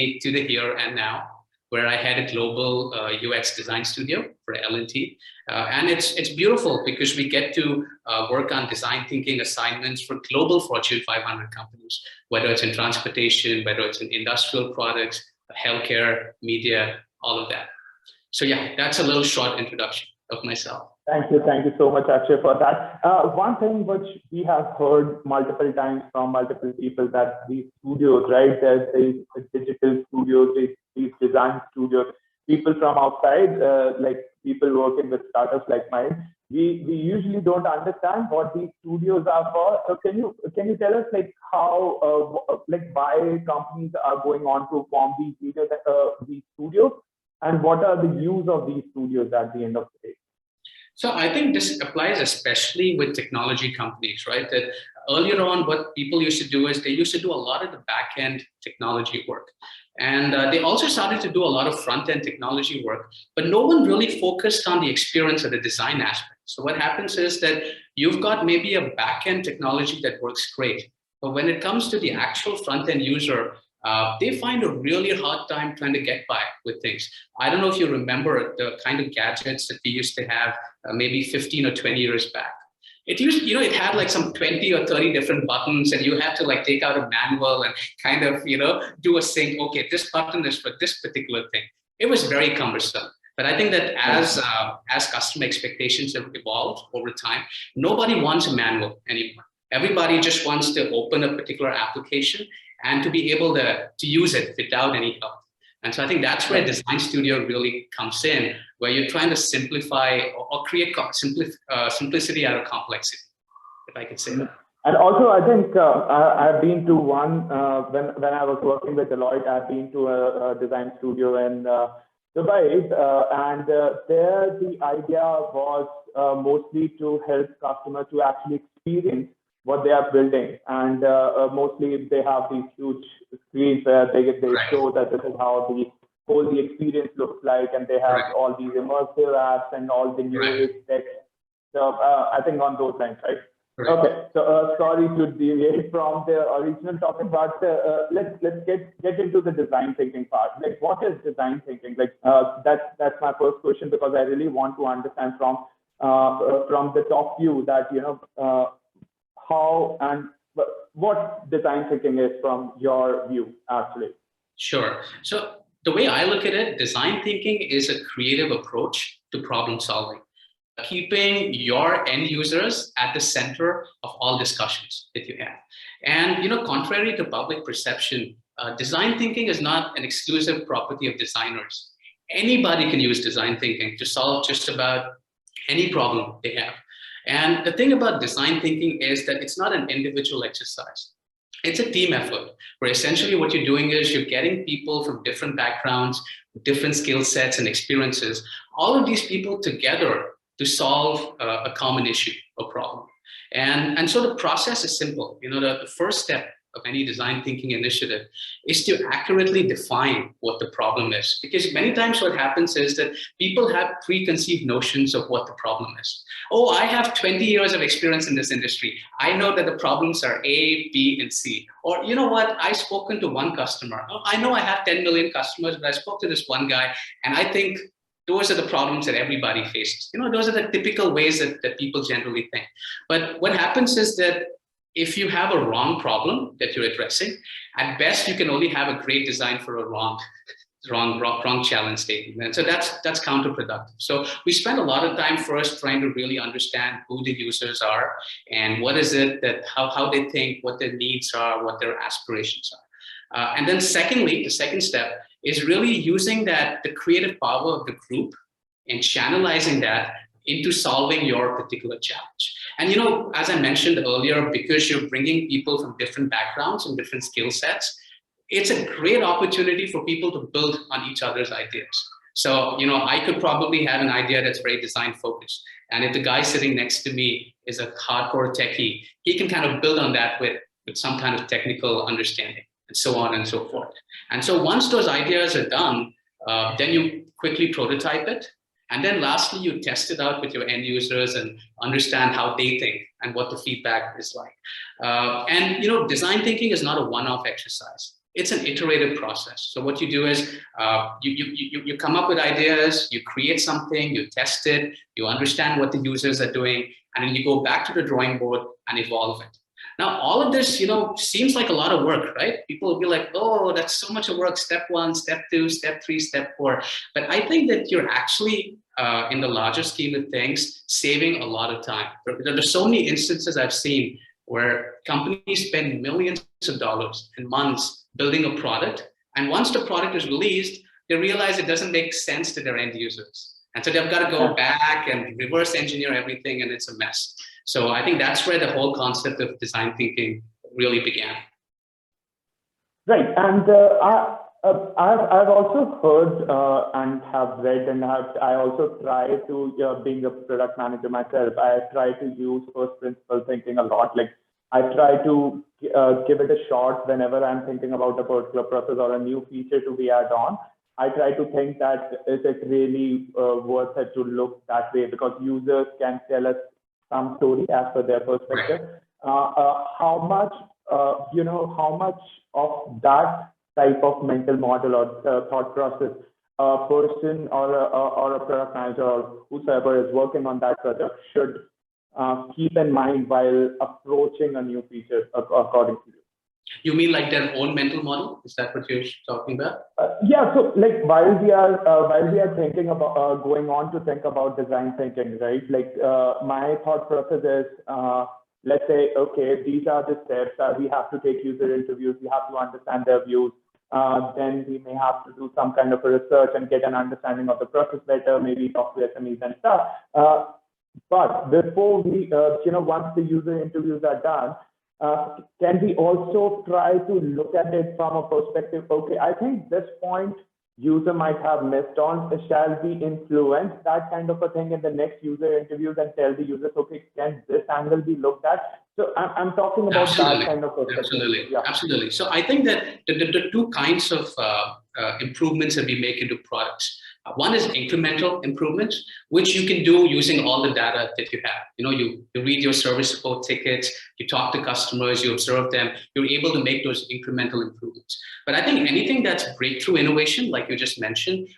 to the here and now, where I had a global UX design studio for L&T. And it's beautiful because we get to work on design thinking assignments for global Fortune 500 companies, whether it's in transportation, whether it's in industrial products, healthcare, media, all of that. So yeah, that's a little short introduction of myself. Thank you so much, Akshay, for that. One thing which we have heard multiple times from multiple people, that these studios, right, there's these digital studios, these design studios, people from outside, like people working with startups like mine, we usually don't understand what these studios are for. So can you tell us like how why companies are going on to form these studios, and what are the use of these studios at the end of the day? So I think this applies especially with technology companies, right? That earlier on, what people used to do is they used to do a lot of the back-end technology work. And they also started to do a lot of front-end technology work, but no one really focused on the experience or the design aspect. So what happens is that you've got maybe a back-end technology that works great, but when it comes to the actual front-end user, they find a really hard time trying to get by with things. I don't know if you remember the kind of gadgets that we used to have maybe 15 or 20 years back. It used, it had like some 20 or 30 different buttons, and you had to like take out a manual and kind of, do a sync. Okay, this button is for this particular thing. It was very cumbersome. But I think that as customer expectations have evolved over time, nobody wants a manual anymore. Everybody just wants to open a particular application and to be able to use it without any help. And so I think that's where Design Studio really comes in, where you're trying to simplify or create simplicity out of complexity, if I could say that. And also, I think I've been to one, when I was working with Deloitte, I've been to a design studio in Dubai, and there the idea was mostly to help customers to actually experience what they are building, and mostly they have these huge screens where they show that this is how the experience looks like, and they have all these immersive apps and all the new age tech. So I think on those lines, right? Okay, so sorry to deviate from the original topic, but let's get into the design thinking part. Like, what is design thinking? Like, that's my first question, because I really want to understand from the top view that how and what design thinking is from your view, actually. Sure. So the way I look at it, design thinking is a creative approach to problem solving, keeping your end users at the center of all discussions that you have. And contrary to public perception, design thinking is not an exclusive property of designers. Anybody can use design thinking to solve just about any problem they have. And the thing about design thinking is that it's not an individual exercise. It's a team effort, where essentially what you're doing is you're getting people from different backgrounds, different skill sets and experiences, all of these people together to solve a common issue or problem. And so the process is simple. The first step of any design thinking initiative is to accurately define what the problem is. Because many times what happens is that people have preconceived notions of what the problem is. Oh, I have 20 years of experience in this industry. I know that the problems are A, B, and C. Or you know what, I've spoken to one customer. Oh, I know I have 10 million customers, but I spoke to this one guy, and I think those are the problems that everybody faces. Those are the typical ways that people generally think. But what happens is that if you have a wrong problem that you're addressing, at best you can only have a great design for a wrong challenge statement. And so that's counterproductive. So we spend a lot of time first trying to really understand who the users are and what is it that how they think, what their needs are, what their aspirations are. And then secondly, the second step is really using the creative power of the group and channelizing that into solving your particular challenge. And as I mentioned earlier, because you're bringing people from different backgrounds and different skill sets, it's a great opportunity for people to build on each other's ideas. So, I could probably have an idea that's very design focused. And if the guy sitting next to me is a hardcore techie, he can kind of build on that with some kind of technical understanding, and so on and so forth. And so once those ideas are done, then you quickly prototype it. And then lastly, you test it out with your end users and understand how they think and what the feedback is like. And design thinking is not a one-off exercise. It's an iterative process. So what you do is you come up with ideas, you create something, you test it, you understand what the users are doing, and then you go back to the drawing board and evolve it. Now, all of this, seems like a lot of work, right? People will be like, oh, that's so much of work. Step 1, step 2, step 3, step 4. But I think that you're actually, in the larger scheme of things, saving a lot of time. There's so many instances I've seen where companies spend millions of dollars and months building a product. And once the product is released, they realize it doesn't make sense to their end users. And so they've got to go back and reverse engineer everything, and it's a mess. So I think that's where the whole concept of design thinking really began. Right, and I've also heard and have read, and I also try to, being a product manager myself, I try to use first principle thinking a lot. Like I try to give it a shot whenever I'm thinking about a particular process or a new feature to be added on. I try to think that is it really worth it to look that way, because users can tell us some story as per their perspective. How much of that type of mental model or thought process a person or a product manager or whoever is working on that project should keep in mind while approaching a new feature, according to you? You mean like their own mental model? Is that what you're talking about? Yeah. So, like while we are thinking about going on to think about design thinking, right? Like my thought process is, let's say, okay, these are the steps. We have to take user interviews. We have to understand their views. Then we may have to do some kind of a research and get an understanding of the process better. Maybe talk to SMEs and stuff. But before we, once the user interviews are done, can we also try to look at it from a perspective, okay, I think this point user might have missed on, shall we influence that kind of a thing in the next user interviews and tell the users, okay, can this angle be looked at? So I'm talking about that kind of perspective. Absolutely, yeah. Absolutely. So I think that the two kinds of improvements that we make into products. One is incremental improvements, which you can do using all the data that you have. You read your service support tickets, you talk to customers, you observe them, you're able to make those incremental improvements. But I think anything that's breakthrough innovation, like you just mentioned,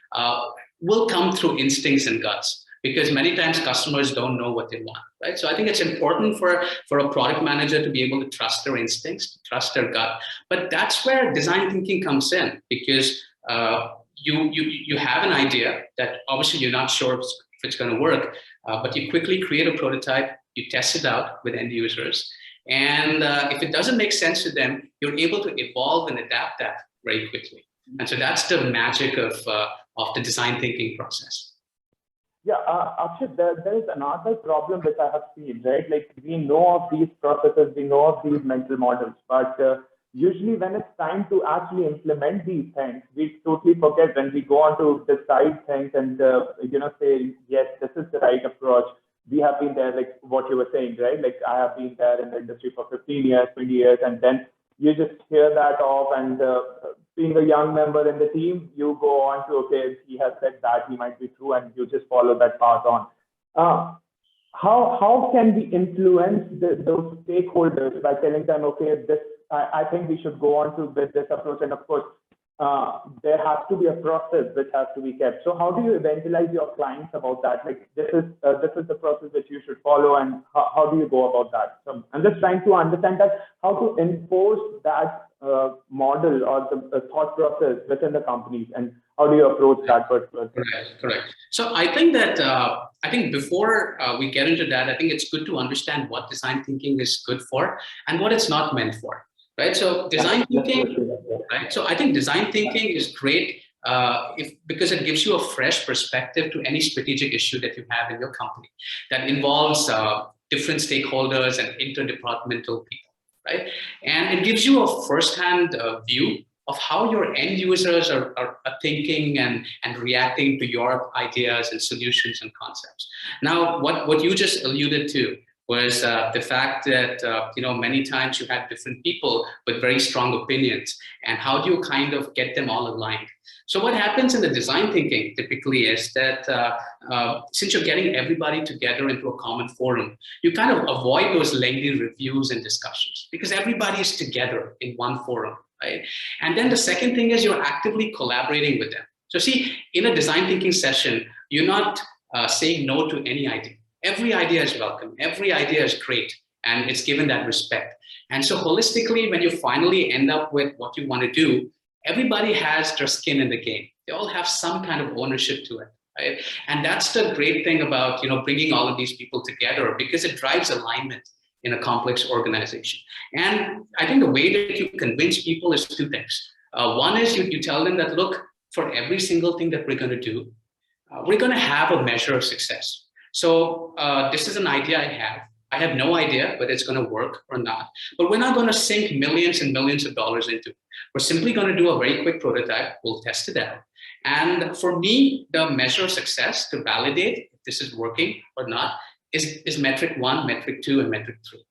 will come through instincts and guts, because many times customers don't know what they want, right? So I think it's important for a product manager to be able to trust their instincts, trust their gut. But that's where design thinking comes in, because you have an idea that obviously you're not sure if it's going to work, but you quickly create a prototype, you test it out with end users, and if it doesn't make sense to them, you're able to evolve and adapt that very quickly. And so that's the magic of the design thinking process. Yeah, Akshay, there is another problem which I have seen, right? Like we know of these processes, we know of these mental models, but usually when it's time to actually implement these things, we totally forget when we go on to decide things and, say, yes, this is the right approach. We have been there, like what you were saying, right? Like I have been there in the industry for 15 years, 20 years, and then you just hear that off, and being a young member in the team, you go on to, okay, he has said that, he might be true, and you just follow that path on. How can we influence those stakeholders by telling them, okay, I think we should go on to with this approach, and of course, there has to be a process which has to be kept. So how do you evangelize your clients about that? Like this is the process that you should follow, and how do you go about that? So I'm just trying to understand that how to enforce that model or the thought process within the companies, and how do you approach that particular thing? Correct. So I think that before we get into that, I think it's good to understand what design thinking is good for and what it's not meant for. Right. So design thinking, right? So I think design thinking is great because it gives you a fresh perspective to any strategic issue that you have in your company that involves different stakeholders and interdepartmental people, right? And it gives you a firsthand view of how your end users are thinking and reacting to your ideas and solutions and concepts. Now, what you just alluded to was the fact that many times you have different people with very strong opinions, and how do you kind of get them all aligned? So what happens in the design thinking typically is that since you're getting everybody together into a common forum, you kind of avoid those lengthy reviews and discussions because everybody is together in one forum. right? And then the second thing is you're actively collaborating with them. So see, in a design thinking session, you're not saying no to any idea. Every idea is welcome. Every idea is great, and it's given that respect. And so holistically, when you finally end up with what you want to do, everybody has their skin in the game. They all have some kind of ownership to it, right? And that's the great thing about bringing all of these people together, because it drives alignment in a complex organization. And I think the way that you convince people is two things. One is you tell them that, look, for every single thing that we're going to do, we're going to have a measure of success. So this is an idea I have. I have no idea whether it's going to work or not, but we're not going to sink millions and millions of dollars into it. We're simply going to do a very quick prototype. We'll test it out. And for me, the measure of success to validate if this is working or not is metric 1, metric 2, and metric 3.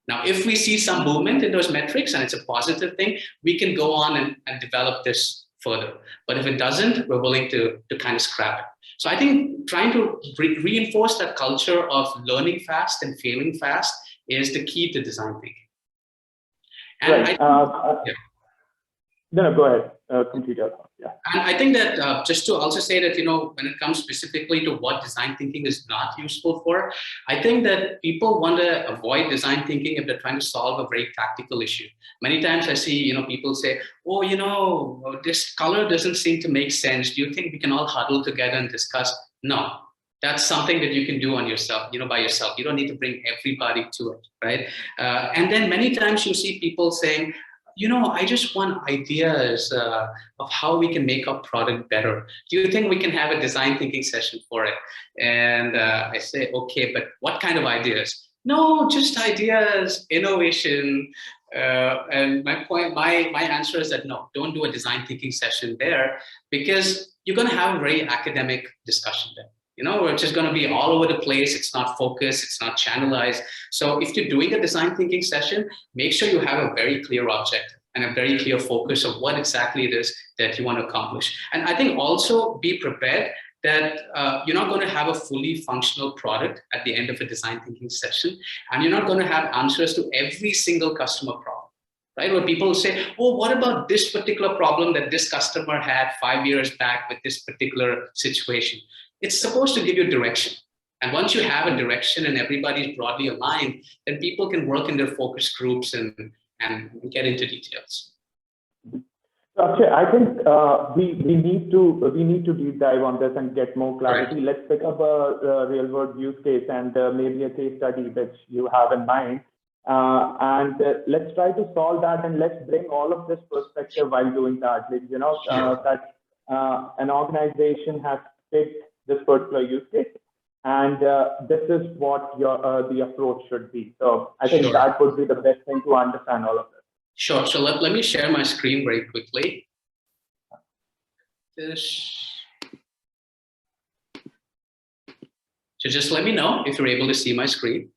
Now, if we see some movement in those metrics and it's a positive thing, we can go on and develop this further. But if it doesn't, we're willing to kind of scrap it. So I think trying to reinforce that culture of learning fast and failing fast is the key to design thinking. And right. Yeah. No, go ahead. Complete your thought. Yeah. And I think that just to also say that, when it comes specifically to what design thinking is not useful for, I think that people want to avoid design thinking if they're trying to solve a very tactical issue. Many times I see, people say, oh, this color doesn't seem to make sense. Do you think we can all huddle together and discuss? No, that's something that you can do on yourself, by yourself. You don't need to bring everybody to it, right? And then many times you see people saying, I just want ideas of how we can make our product better. Do you think we can have a design thinking session for it? And I say, okay, but what kind of ideas? No, just ideas, innovation. And my answer is that no, don't do a design thinking session there, because you're going to have a very academic discussion there. Which is going to be all over the place. It's not focused. It's not channelized. So if you're doing a design thinking session, make sure you have a very clear objective and a very clear focus of what exactly it is that you want to accomplish. And I think also be prepared that you're not going to have a fully functional product at the end of a design thinking session, and you're not going to have answers to every single customer problem. Right? Where people say, oh, what about this particular problem that this customer had 5 years back with this particular situation? It's supposed to give you direction. And once you have a direction and everybody's broadly aligned, then people can work in their focus groups and get into details. Akshay, I think we need to deep dive on this and get more clarity. Right. Let's pick up a real world use case and maybe a case study which you have in mind. And let's try to solve that, and let's bring all of this perspective while doing that. Sure. That an organization has picked this particular use case, and this is what the approach should be. So I think that would be the best thing to understand all of this. Sure. So let me share my screen very quickly. So just let me know if you're able to see my screen.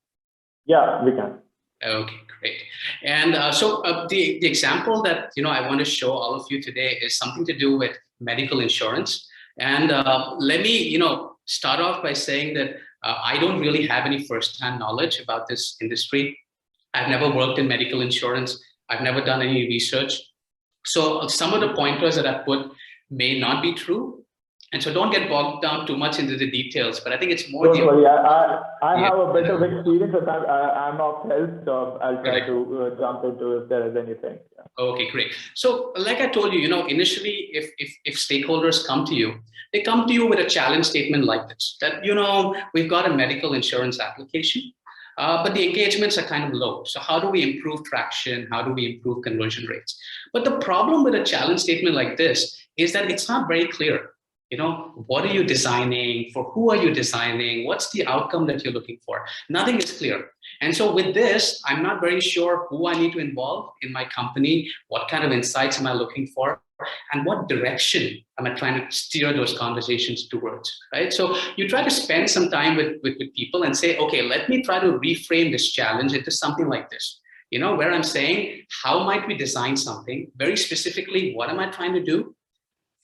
Yeah, we can. Okay, great. And so the example that I want to show all of you today is something to do with medical insurance. And let me start off by saying that I don't really have any first-hand knowledge about this industry. I've never worked in medical insurance. I've never done any research. So some of the pointers that I put may not be true. And so don't get bogged down too much into the details, but I think it's more. Don't worry, I have a bit of experience, but I'm of health, so I'll try to jump into if there is anything. Yeah. Okay, great. So like I told you, initially, if stakeholders come to you, they come to you with a challenge statement like this, that, we've got a medical insurance application, but the engagements are kind of low. So how do we improve traction? How do we improve conversion rates? But the problem with a challenge statement like this is that it's not very clear. What are you designing? For who are you designing? What's the outcome that you're looking for? Nothing is clear. And so with this, I'm not very sure who I need to involve in my company. What kind of insights am I looking for? And what direction am I trying to steer those conversations towards, right? So you try to spend some time with people and say, okay, let me try to reframe this challenge into something like this. Where I'm saying, how might we design something? Very specifically, what am I trying to do?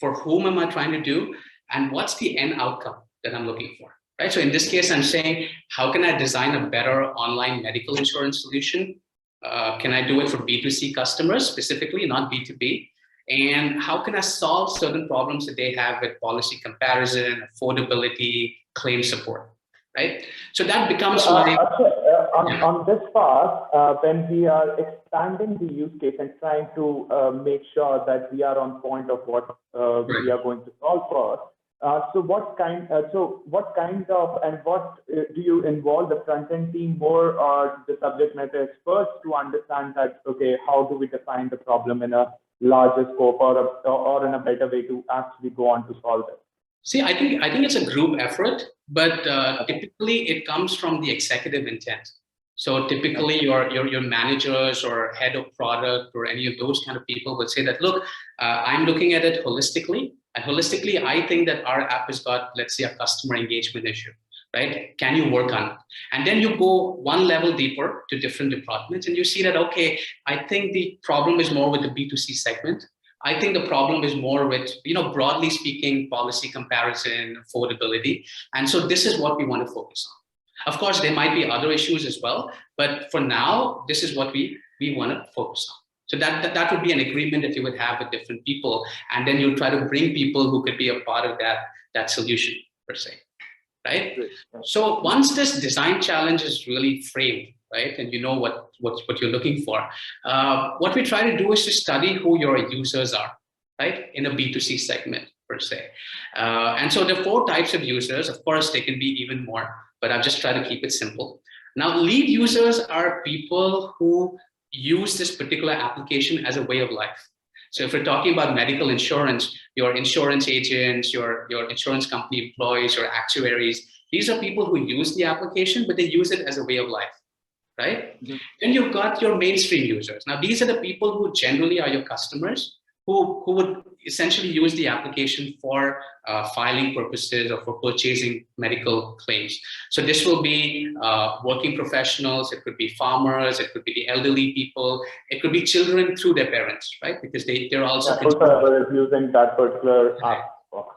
For whom am I trying to do? And what's the end outcome that I'm looking for, right? So in this case, I'm saying, how can I design a better online medical insurance solution? Can I do it for B2C customers specifically, not B2B? And how can I solve certain problems that they have with policy comparison, affordability, claim support, right? So that becomes my... On this part, when we are expanding the use case and trying to make sure that we are on point of what we are going to solve for, so what kind of and what do you involve the front-end team more or the subject matter experts to understand that, okay, how do we define the problem in a larger scope or in a better way to actually go on to solve it? See, I think it's a group effort, but typically it comes from the executive intent. So typically your managers or head of product or any of those kind of people would say that, look, I'm looking at it holistically. And holistically, I think that our app has got, let's say, a customer engagement issue, right? Can you work on it? And then you go one level deeper to different departments and you see that, okay, I think the problem is more with the B2C segment. I think the problem is more with, broadly speaking, policy comparison, affordability. And so this is what we want to focus on. Of course, there might be other issues as well, but for now, this is what we want to focus on. So that would be an agreement that you would have with different people. And then you try to bring people who could be a part of that solution per se, right? So once this design challenge is really framed, right, and you know what you're looking for, what we try to do is to study who your users are, right, in a B2C segment per se. And so there are 4 types of users. Of course, they can be even more, but I've just tried to keep it simple. Now, lead users are people who use this particular application as a way of life. So if we're talking about medical insurance, your insurance agents, your insurance company employees, your actuaries, these are people who use the application, but they use it as a way of life, right? Mm-hmm. Then you've got your mainstream users. Now, these are the people who generally are your customers, who would essentially use the application for filing purposes or for purchasing medical claims. So this will be working professionals, it could be farmers, it could be the elderly people, it could be children through their parents, right? Because they're also using that particular app.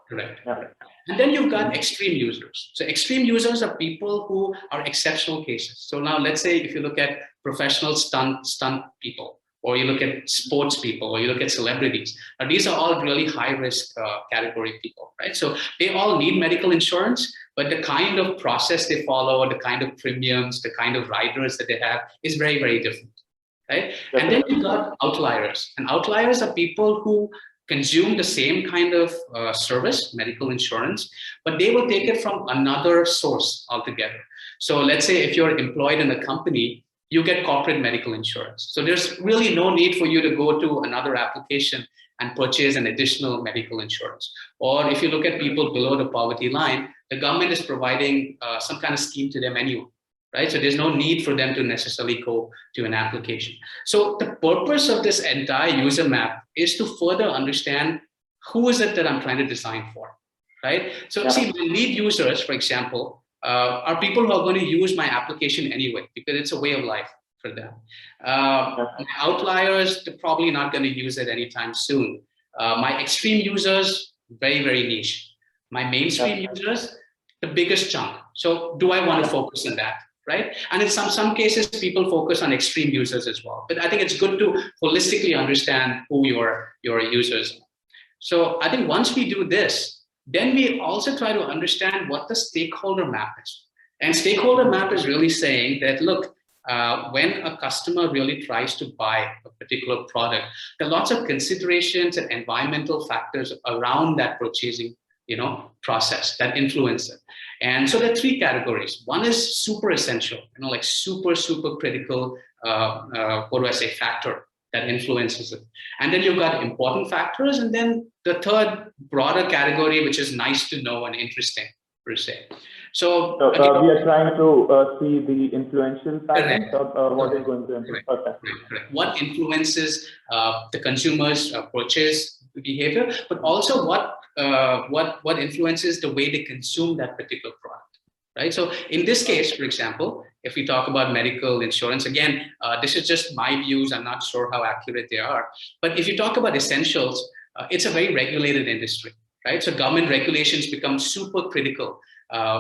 Correct. Yeah. And then you've got extreme users. So extreme users are people who are exceptional cases. So now let's say if you look at professional stunt people, or you look at sports people, or you look at celebrities. Now, these are all really high-risk category people, right? So they all need medical insurance, but the kind of process they follow, the kind of premiums, the kind of riders that they have is very, very different, right? And then you've got outliers. And outliers are people who consume the same kind of service, medical insurance, but they will take it from another source altogether. So let's say if you're employed in a company, you get corporate medical insurance. So there's really no need for you to go to another application and purchase an additional medical insurance. Or if you look at people below the poverty line, the government is providing some kind of scheme to them anyway, right? So there's no need for them to necessarily go to an application. So the purpose of this entire user map is to further understand who is it that I'm trying to design for, right? So see, my lead users, for example, are people who are going to use my application anyway, because it's a way of life for them. My outliers, they're probably not going to use it anytime soon. My extreme users, very, very niche. My mainstream users, the biggest chunk. So do I want to focus on that, right? And in some cases, people focus on extreme users as well. But I think it's good to holistically understand who your users are. So I think once we do this, then we also try to understand what the stakeholder map is. And stakeholder map is really saying that, look, when a customer really tries to buy a particular product, there are lots of considerations and environmental factors around that purchasing, process that influence it. And so there are 3 categories. One is super essential, like super, super critical, factor that influences it. And then you've got important factors, and then the third broader category, which is nice to know and interesting per se. So we are trying to see the influential factors of what is going to influence. Correct. What influences the consumer's purchase behavior, but also what influences the way they consume that particular product. Right. So in this case, for example, if we talk about medical insurance, again, this is just my views. I'm not sure how accurate they are. But if you talk about essentials, it's a very regulated industry. right? So government regulations become super critical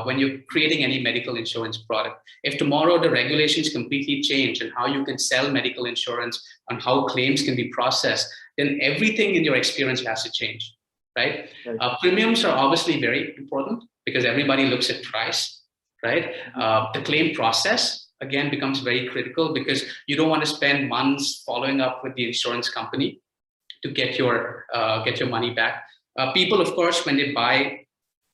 when you're creating any medical insurance product. If tomorrow the regulations completely change and how you can sell medical insurance and how claims can be processed, then everything in your experience has to change, right? Premiums are obviously very important because everybody looks at price, right? The claim process, again, becomes very critical because you don't want to spend months following up with the insurance company to get your money back. People, of course, when they buy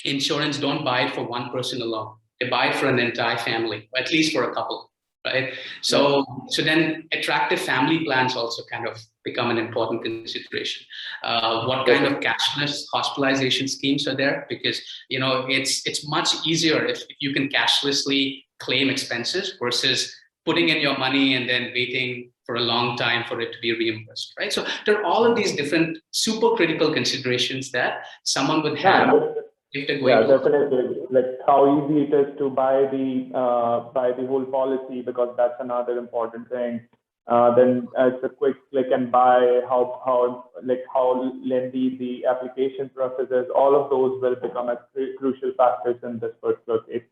insurance, don't buy it for one person alone. They buy it for an entire family, or at least for a couple, right? So then attractive family plans also kind of become an important consideration. What kind of cashless hospitalization schemes are there? Because it's much easier if you can cashlessly claim expenses versus putting in your money and then waiting for a long time for it to be reimbursed, right? So there are all of these different super critical considerations that someone would have if they're going to. Definitely. Like how easy it is to buy the whole policy, because that's another important thing. Then it's a quick click and buy. How lengthy the application process is. All of those will become as crucial factors in this particular case.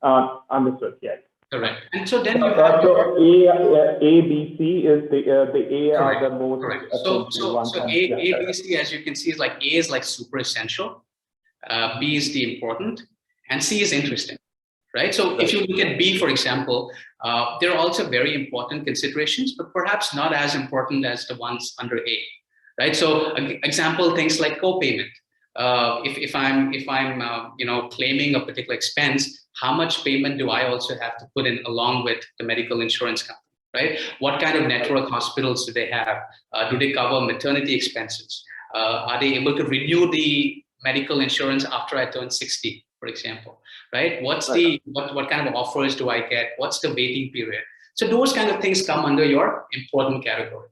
Understood. Yes. Correct. And so then you have A, B, C is the A correct, are the most correct. essential ones. So A, B, C, as you can see, is like A is like super essential, B is the important, and C is interesting, right? So if you look at B, for example, there are also very important considerations, but perhaps not as important as the ones under A, right? So example, things like co-payment. If I'm claiming a particular expense, how much payment do I also have to put in along with the medical insurance company, right? What kind of network hospitals do they have? Do they cover maternity expenses? Are they able to renew the medical insurance after I turn 60, for example, right? What kind of offers do I get? What's the waiting period? So those kind of things come under your important category.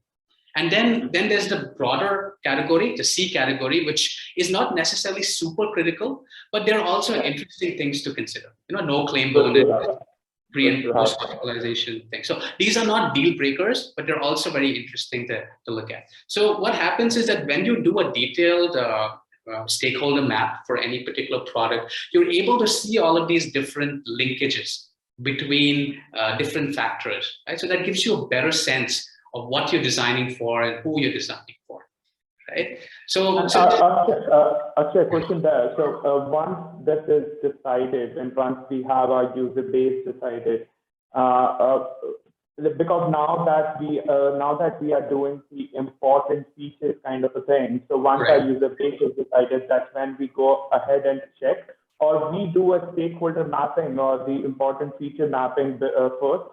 And then there's the broader category, the C category, which is not necessarily super critical, but there are also interesting things to consider. No claim bonus, pre and post hospitalization things. So these are not deal breakers, but they're also very interesting to look at. So what happens is that when you do a detailed stakeholder map for any particular product, you're able to see all of these different linkages between different factors, right? So that gives you a better sense of what you're designing for and who you're designing for, right? So Akshay, question there. So once this is decided and once we have our user base decided, because now that we are doing the important features kind of a thing, so once our user base is decided, that's when we go ahead and check, or we do a stakeholder mapping or the important feature mapping first.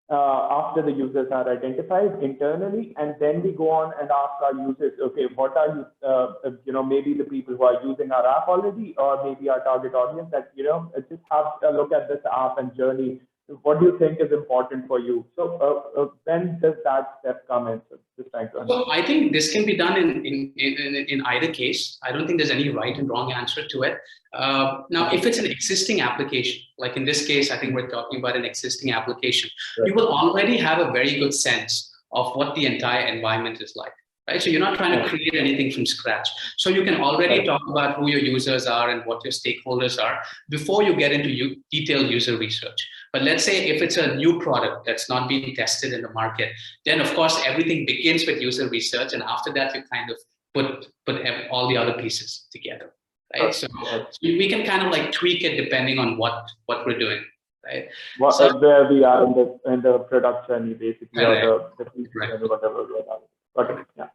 After the users are identified internally, and then we go on and ask our users, okay, what are you, maybe the people who are using our app already, or maybe our target audience that, just have a look at this app and journey. What do you think is important for you? So when does that step come in? So just trying to understand. So I think this can be done in either case. I don't think there's any right and wrong answer to it. Now, if it's an existing application, like in this case, I think we're talking about an existing application, you will already have a very good sense of what the entire environment is like, right? So you're not trying to create anything from scratch. So you can already talk about who your users are and what your stakeholders are before you get into detailed user research. But let's say if it's a new product that's not being tested in the market, then of course everything begins with user research, and after that you kind of put all the other pieces together, right? So we can kind of like tweak it depending on what we're doing, right? Where we are in the product journey, basically, or the feature or whatever we are. Got it. Yeah.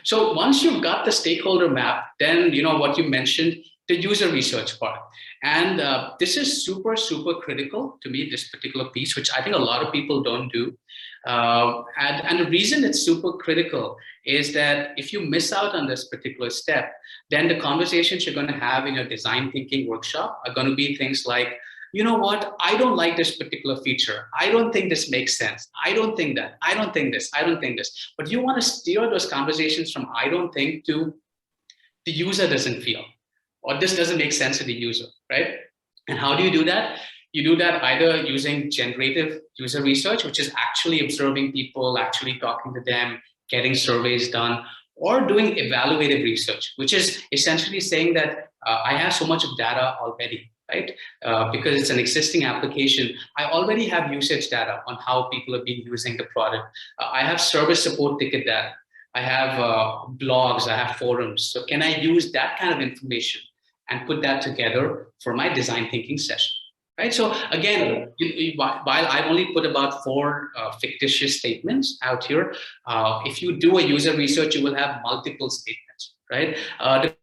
So once you've got the stakeholder map, then what you mentioned, the user research part. And this is super, super critical to me, this particular piece, which I think a lot of people don't do. And the reason it's super critical is that if you miss out on this particular step, then the conversations you're going to have in your design thinking workshop are going to be things like, you know what, I don't like this particular feature. I don't think this makes sense. I don't think that. I don't think this. I don't think this. But you want to steer those conversations from I don't think to the user doesn't feel, or this doesn't make sense to the user, right? And how do you do that? You do that either using generative user research, which is actually observing people, actually talking to them, getting surveys done, or doing evaluative research, which is essentially saying that I have so much of data already, right? Because it's an existing application, I already have usage data on how people have been using the product. I have service support ticket data. I have blogs, I have forums. So can I use that kind of information and put that together for my design thinking session? Right. So again, while I've only put about 4 fictitious statements out here, if you do a user research, you will have multiple statements, right? The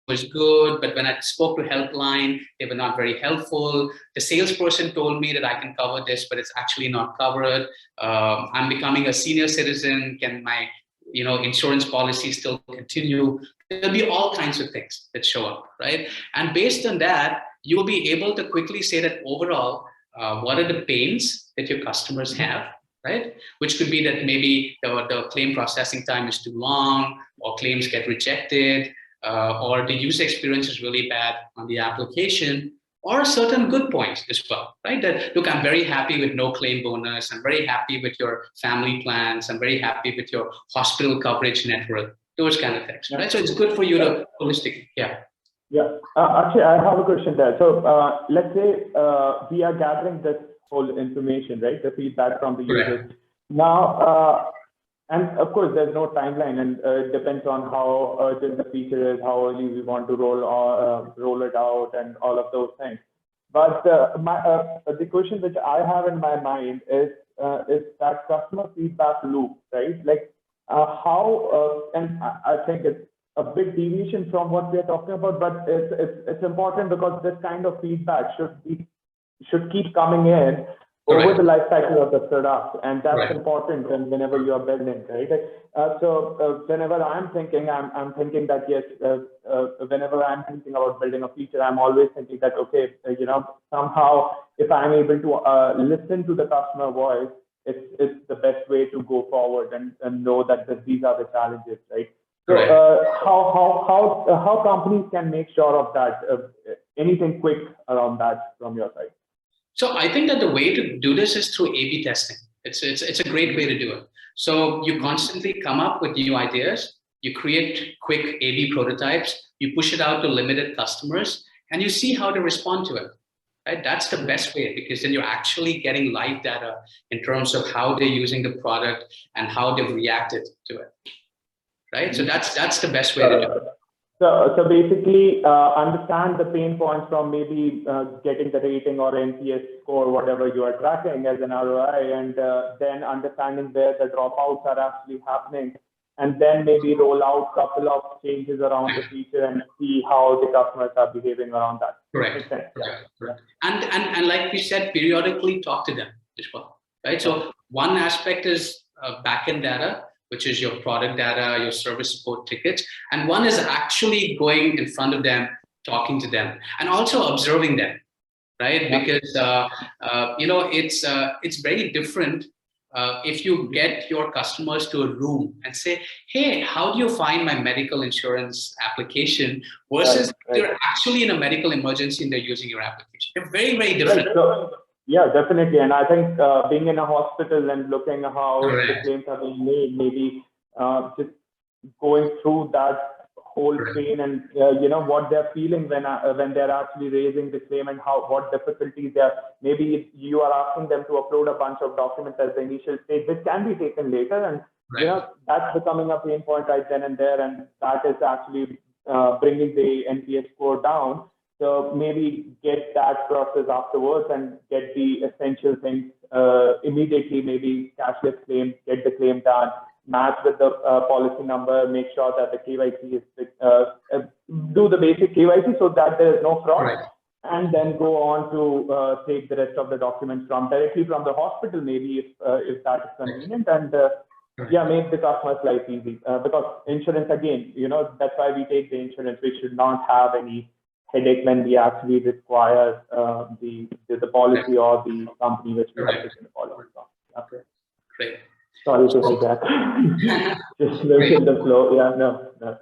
was good, but when I spoke to helpline, they were not very helpful. The salesperson told me that I can cover this, but it's actually not covered. I'm becoming a senior citizen. Can my insurance policy still continue? There'll be all kinds of things that show up, right? And based on that, you'll be able to quickly say that overall, what are the pains that your customers have, right? Which could be that maybe the claim processing time is too long, or claims get rejected, or the user experience is really bad on the application, or certain good points as well, right? That, look, I'm very happy with no claim bonus. I'm very happy with your family plans. I'm very happy with your hospital coverage network, those kind of things, right? So it's good for you to holistically, yeah. Yeah, actually, I have a question there. So let's say we are gathering this whole information, right? The feedback from the users. Now, and of course, there's no timeline, and it depends on how urgent the feature is, how early we want to roll it out, and all of those things. But the question which I have in my mind is that customer feedback loop, right? Like how, and I think it's a big deviation from what we're talking about, but it's important because this kind of feedback should keep coming in over the life cycle of the product, and that's important whenever you are building, right? So whenever I'm thinking that yes, whenever I'm thinking about building a feature, I'm always thinking that okay, somehow if I'm able to listen to the customer voice, it's the best way to go forward and know that these are the challenges, right? So how companies can make sure of that? Anything quick around that from your side? So I think that the way to do this is through A/B testing. It's a great way to do it. So you constantly come up with new ideas, you create quick A/B prototypes, you push it out to limited customers, and you see how they respond to it. Right? That's the best way, because then you're actually getting live data in terms of how they're using the product and how they've reacted to it. Right? So that's the best way to do it. So basically, understand the pain points from maybe getting the rating or NPS score, whatever you are tracking as an ROI, and then understanding where the dropouts are actually happening, and then maybe roll out a couple of changes around the feature and see how the customers are behaving around that. Correct. Correct. And like we said, periodically talk to them as well, right? So one aspect is backend data, which is your product data, your service support tickets. And one is actually going in front of them, talking to them, and also observing them, right? Because, it's very different if you get your customers to a room and say, hey, how do you find my medical insurance application, versus you're actually in a medical emergency and they're using your application. They're very, very different. So, yeah, definitely. And I think being in a hospital and looking at how the claims are being made, maybe just going through that whole pain and what they're feeling when they're actually raising the claim, and what difficulties there. Maybe you are asking them to upload a bunch of documents as the initial stage, which can be taken later, and that's becoming a pain point right then and there, and that is actually bringing the NPS score down. So maybe get that process afterwards and get the essential things immediately, maybe cashless claim, get the claim done, match with the policy number, make sure that the KYC is, do the basic KYC so that there is no fraud, and then go on to take the rest of the documents directly from the hospital, maybe if that is convenient, and make the customer's life easy. Because insurance, again, that's why we take the insurance. We should not have any headache when we actually require the policy or the company which we have taken the policy from. Okay. Great. Sorry to hijack. Just in the flow.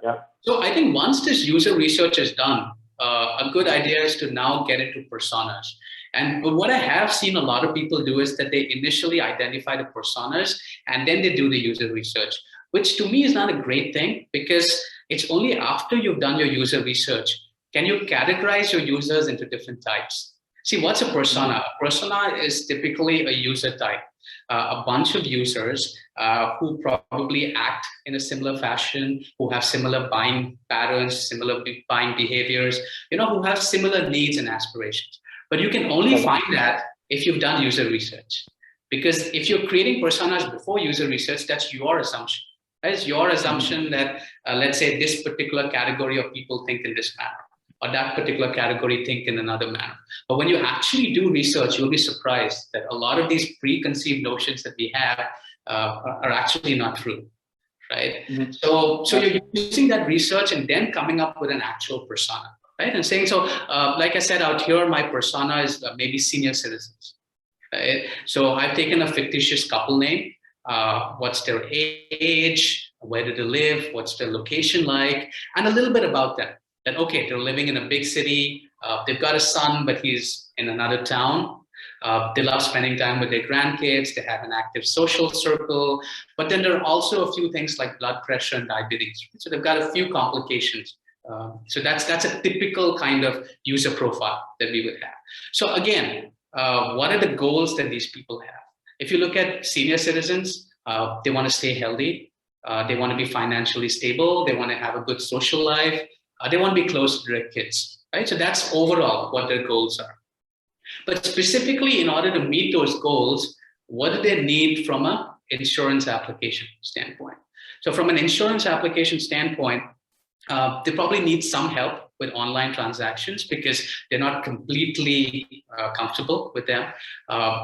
Yeah. So I think once this user research is done, a good idea is to now get into personas. And what I have seen a lot of people do is that they initially identify the personas and then they do the user research. which to me is not a great thing, because it's only after you've done your user research can you categorize your users into different types. See, what's a persona? A persona is typically a user type, a bunch of users who probably act in a similar fashion, who have similar buying patterns, similar buying behaviors, who have similar needs and aspirations. But you can only find that if you've done user research. Because if you're creating personas before user research, that's your assumption. It's your assumption that, let's say, this particular category of people think in this manner, or that particular category think in another manner. But when you actually do research, you'll be surprised that a lot of these preconceived notions that we have are actually not true, right? Mm-hmm. So you're using that research and then coming up with an actual persona, right? And saying, so like I said out here, my persona is maybe senior citizens, right? So I've taken a fictitious couple name. What's their age, where do they live, what's their location like, and a little bit about them. That, okay, they're living in a big city, they've got a son, but he's in another town. They love spending time with their grandkids, they have an active social circle, but then there are also a few things like blood pressure and diabetes. So they've got a few complications. So that's a typical kind of user profile that we would have. So again, what are the goals that these people have? If you look at senior citizens, they want to stay healthy, they want to be financially stable, they want to have a good social life, they want to be close to their kids, right? So that's overall what their goals are. But specifically, in order to meet those goals, what do they need from an insurance application standpoint? So from an insurance application standpoint, they probably need some help with online transactions because they're not completely comfortable with them.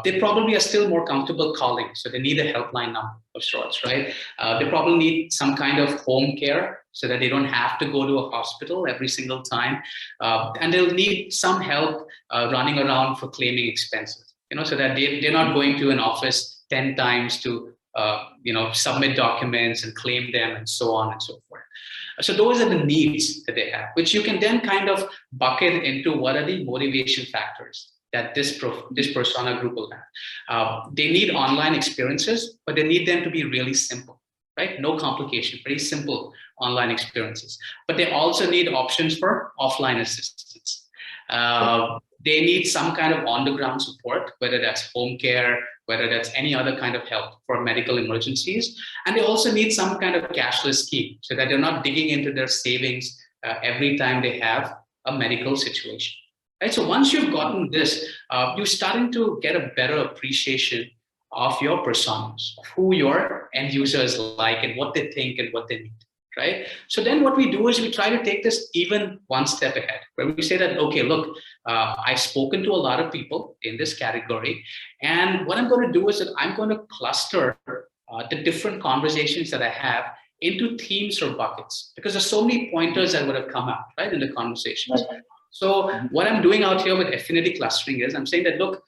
They probably are still more comfortable calling, so they need a helpline number of sorts, right? They probably need some kind of home care so that they don't have to go to a hospital every single time. And they'll need some help running around for claiming expenses, so that they're not going to an office 10 times to submit documents and claim them and so on and so forth. So those are the needs that they have, which you can then kind of bucket into what are the motivation factors that this persona group will have. They need online experiences, but they need them to be really simple, right? No complication, very simple online experiences. But they also need options for offline assistance. They need some kind of on-the-ground support, whether that's home care, whether that's any other kind of help for medical emergencies. And they also need some kind of cashless scheme so that they're not digging into their savings every time they have a medical situation. Right? So once you've gotten this, you're starting to get a better appreciation of your personas, of who your end users like and what they think and what they need. Right? So then what we do is we try to take this even one step ahead, where we say that, okay, look, I've spoken to a lot of people in this category, and what I'm going to do is that I'm going to cluster the different conversations that I have into themes or buckets, because there's so many pointers that would have come out, right, in the conversations. Okay. So what I'm doing out here with affinity clustering is I'm saying that, look,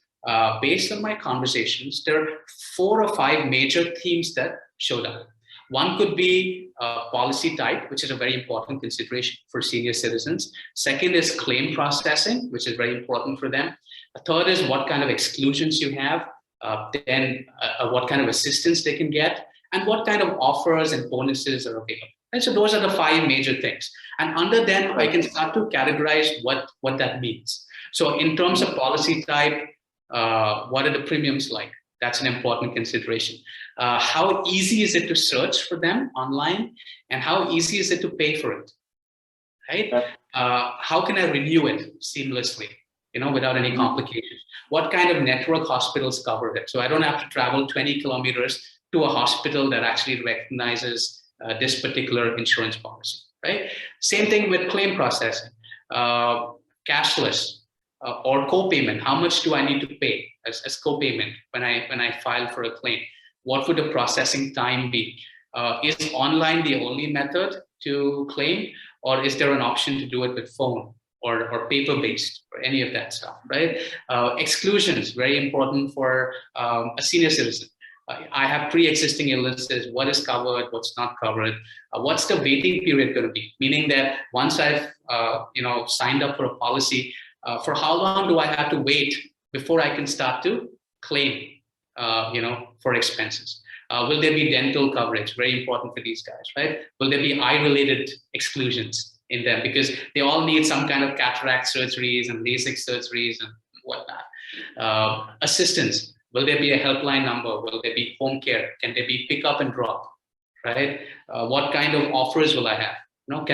based on my conversations, there are 4 or 5 major themes that showed up. One could be policy type, which is a very important consideration for senior citizens. Second is claim processing, which is very important for them. A third is what kind of exclusions you have, then what kind of assistance they can get, and what kind of offers and bonuses are available. And so those are the 5 major things. And under them, I can start to categorize what that means. So in terms of policy type, what are the premiums like? That's an important consideration. How easy is it to search for them online, and how easy is it to pay for it, right? How can I renew it seamlessly, without any complications? What kind of network hospitals cover it? So I don't have to travel 20 kilometers to a hospital that actually recognizes this particular insurance policy, right? Same thing with claim processing, cashless. Or co-payment. How much do I need to pay as co-payment when I file for a claim? What would the processing time be? Is online the only method to claim, or is there an option to do it with phone or paper-based or any of that stuff, right? Exclusions, very important for a senior citizen. I have pre-existing illnesses. What is covered? What's not covered? What's the waiting period going to be? Meaning that once I've signed up for a policy, for how long do I have to wait before I can start to claim, for expenses? Will there be dental coverage? Very important for these guys, right? Will there be eye-related exclusions in them? Because they all need some kind of cataract surgeries and LASIK surgeries and whatnot. Assistance. Will there be a helpline number? Will there be home care? Can there be pick up and drop? Right? What kind of offers will I have? Will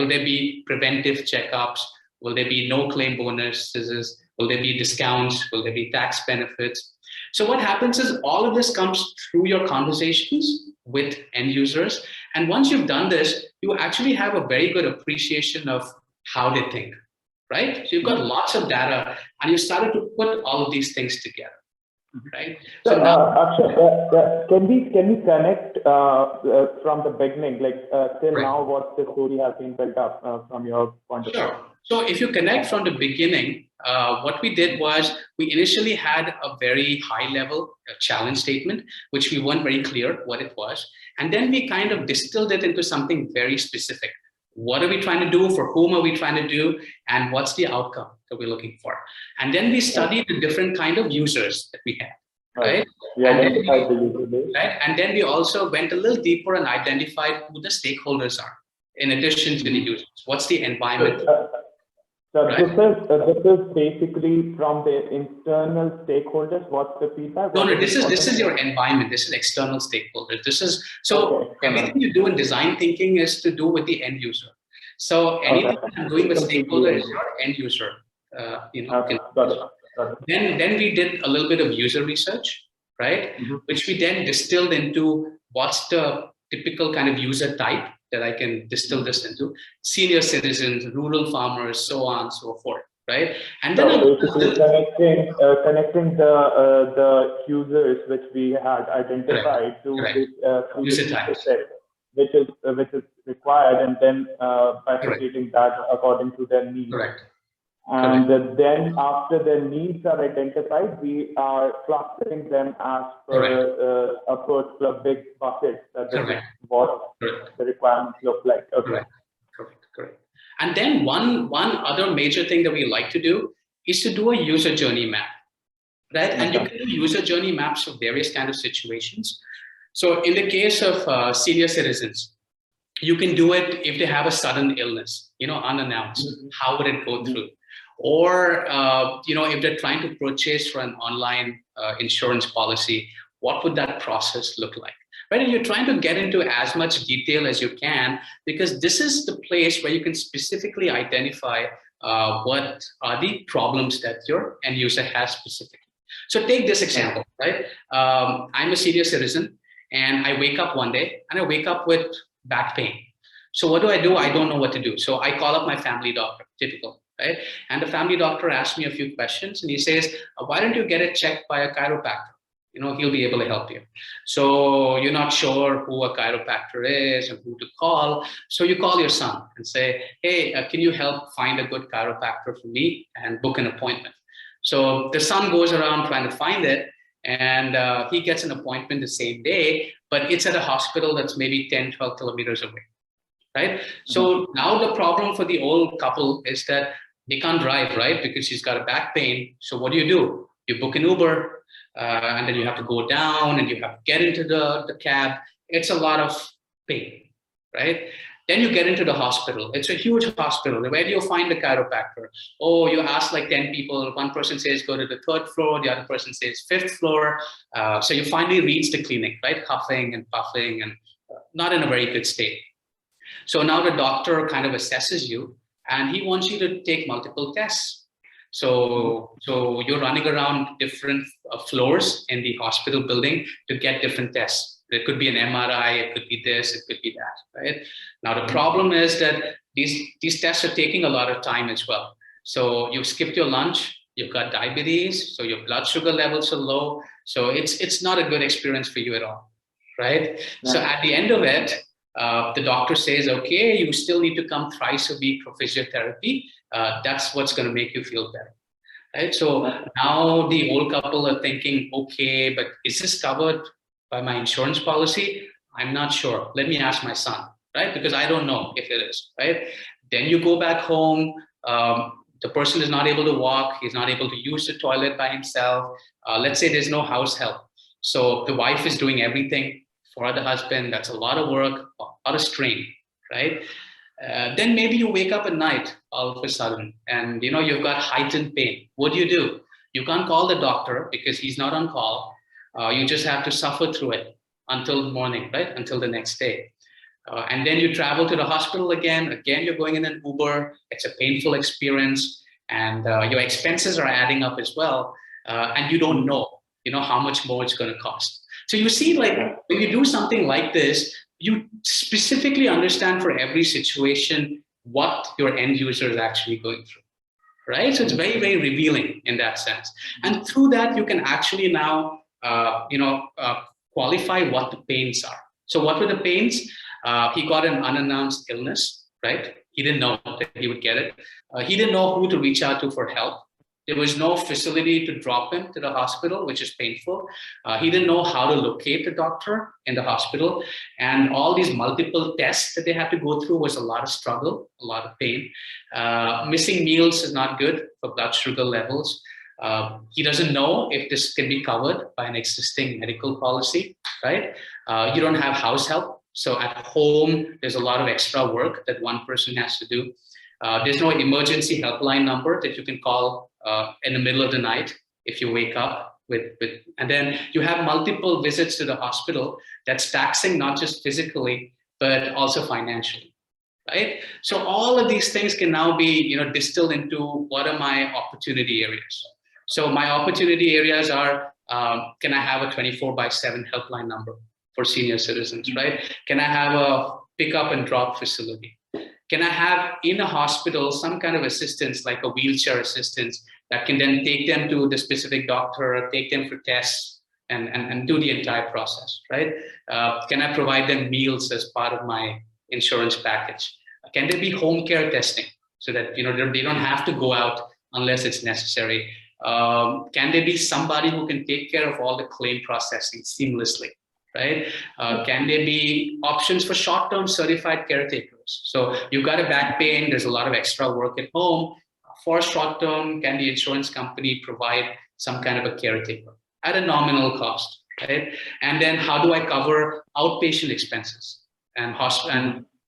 there be preventive checkups? Will there be no claim bonuses? Will there be discounts? Will there be tax benefits? So what happens is all of this comes through your conversations with end users. And once you've done this, you actually have a very good appreciation of how they think, right? So you've got lots of data and you started to put all of these things together. Right. So, Akshay, can we connect from the beginning, like till now, what the story has been built up from your point of view? Sure. So if you connect from the beginning, what we did was we initially had a very high level challenge statement, which we weren't very clear what it was. And then we kind of distilled it into something very specific. What are we trying to do? For whom are we trying to do? And what's the outcome that we're looking for? And then we studied the different kind of users that we had, right? And then we also went a little deeper and identified who the stakeholders are, in addition to the users. What's the environment? So this is basically from the internal stakeholders. What's the feedback? No, this is your environment. This is external stakeholders. This is everything you do in design thinking is to do with the end user. So anything I'm doing with stakeholder is your end user. Then we did a little bit of user research, right? Which we then distilled into what's the typical kind of user type that I can distill this into: senior citizens, rural farmers, so on and so forth, right? And then basically connecting the users which we had identified to user types, which is required, and then bifurcating that according to their needs. Correct. And then after the needs are identified, we are clustering them as per a particular big bucket. That is what the requirements look like. Correct. And then one other major thing that we like to do is to do a user journey map, right? And you can do user journey maps for various kind of situations. So in the case of senior citizens, you can do it if they have a sudden illness, unannounced. How would it go through? Or, if they're trying to purchase for an online insurance policy, what would that process look like? Right? And you're trying to get into as much detail as you can, because this is the place where you can specifically identify what are the problems that your end user has specifically. So take this example, right? I'm a senior citizen and I wake up one day and I wake up with back pain. So what do? I don't know what to do. So I call up my family doctor, typical. Right? And the family doctor asked me a few questions and he says, why don't you get it checked by a chiropractor? He'll be able to help you. So you're not sure who a chiropractor is and who to call. So you call your son and say, hey, can you help find a good chiropractor for me and book an appointment? So the son goes around trying to find it, and he gets an appointment the same day, but it's at a hospital that's maybe 10, 12 kilometers away. Right? So now the problem for the old couple is that they can't drive, right? Because she's got a back pain. So what do? You book an Uber, and then you have to go down and you have to get into the cab. It's a lot of pain, right? Then you get into the hospital. It's a huge hospital. Where do you find the chiropractor? Oh, you ask like 10 people. One person says go to the 3rd floor. The other person says 5th floor. So you finally reach the clinic, right? Huffing and puffing and not in a very good state. So now the doctor kind of assesses you and he wants you to take multiple tests. So you're running around different floors in the hospital building to get different tests. It could be an MRI, it could be this, it could be that, right? Now the problem is that these tests are taking a lot of time as well. So you've skipped your lunch, you've got diabetes, so your blood sugar levels are low. So it's not a good experience for you at all, right? So at the end of it, the doctor says, okay, you still need to come thrice a week for physiotherapy. That's what's going to make you feel better, right? So now the old couple are thinking, okay, but is this covered by my insurance policy? I'm not sure. Let me ask my son, right? Because I don't know if it is, right? Then you go back home. The person is not able to walk. He's not able to use the toilet by himself. Let's say there's no house help. So the wife is doing everything for the husband. That's a lot of work, a lot of strain, right? Then maybe you wake up at night all of a sudden and you've got heightened pain. What do? You can't call the doctor because he's not on call. You just have to suffer through it until morning, right? Until the next day. And then you travel to the hospital again. Again, you're going in an Uber. It's a painful experience, and your expenses are adding up as well. And you don't know, how much more it's going to cost. So you see, like when you do something like this, you specifically understand for every situation what your end user is actually going through, right? So it's very, very revealing in that sense. And through that, you can actually now, qualify what the pains are. So what were the pains? He got an unannounced illness, right? He didn't know that he would get it. He didn't know who to reach out to for help. There was no facility to drop him to the hospital, which is painful. He didn't know how to locate the doctor in the hospital. And all these multiple tests that they had to go through was a lot of struggle, a lot of pain. Missing meals is not good for blood sugar levels. He doesn't know if this can be covered by an existing medical policy, right? You don't have house help. So at home, there's a lot of extra work that one person has to do. There's no emergency helpline number that you can call in the middle of the night if you wake up and then you have multiple visits to the hospital. That's taxing, not just physically, but also financially, right? So all of these things can now be, distilled into what are my opportunity areas. So my opportunity areas are, can I have a 24/7 helpline number for senior citizens, right? Can I have a pick up and drop facility? Can I have in a hospital some kind of assistance, like a wheelchair assistance that can then take them to the specific doctor, take them for tests, and do the entire process, right? Can I provide them meals as part of my insurance package? Can there be home care testing so that they don't have to go out unless it's necessary? Can there be somebody who can take care of all the claim processing seamlessly? Right? Can there be options for short-term certified caretakers? So you've got a back pain, there's a lot of extra work at home. For short-term, can the insurance company provide some kind of a caretaker at a nominal cost, right? And then how do I cover outpatient expenses and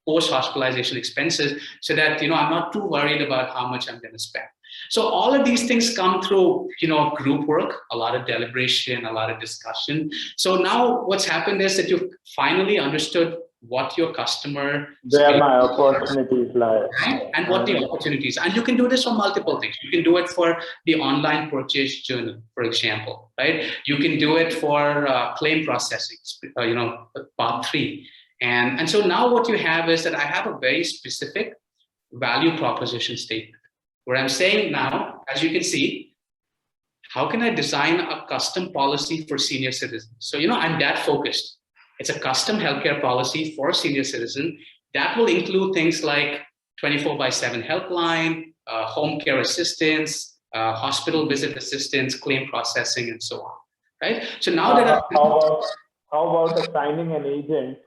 post-hospitalization expenses so that, I'm not too worried about how much I'm going to spend. So all of these things come through, group work, a lot of deliberation, a lot of discussion. So now what's happened is that you've finally understood what your customer where my opportunities lie, right? And what the opportunities. And you can do this for multiple things. You can do it for the online purchase journey, for example, right? You can do it for claim processing, part 3. And so now what you have is that I have a very specific value proposition statement where I'm saying now, as you can see, how can I design a custom policy for senior citizens? So, I'm that focused. It's a custom healthcare policy for senior citizen that will include things like 24/7 helpline, home care assistance, hospital visit assistance, claim processing, and so on, right? So now that how about assigning an agent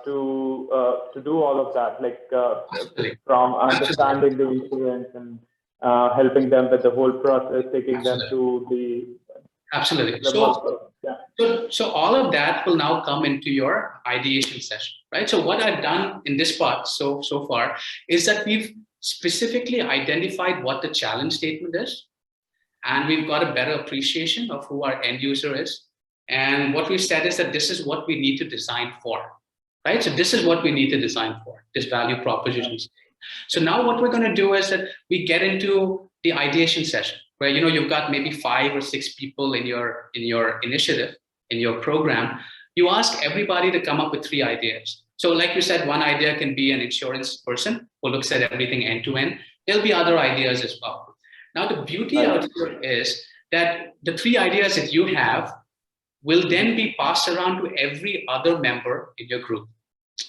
to do all of that, like from understanding the insurance and helping them with the whole process, taking them to the absolutely. So all of that will now come into your ideation session, right? So what I've done in this part so far is that we've specifically identified what the challenge statement is, and we've got a better appreciation of who our end user is. And what we've said is that this is what we need to design for, right? So this is what we need to design for, this value proposition. So now what we're going to do is that we get into the ideation session where, you've got maybe 5 or 6 people in your initiative, in your program. You ask everybody to come up with 3 ideas. So like you said, one idea can be an insurance person who looks at everything end to end. There'll be other ideas as well. Now, the beauty out here is that the 3 ideas that you have will then be passed around to every other member in your group.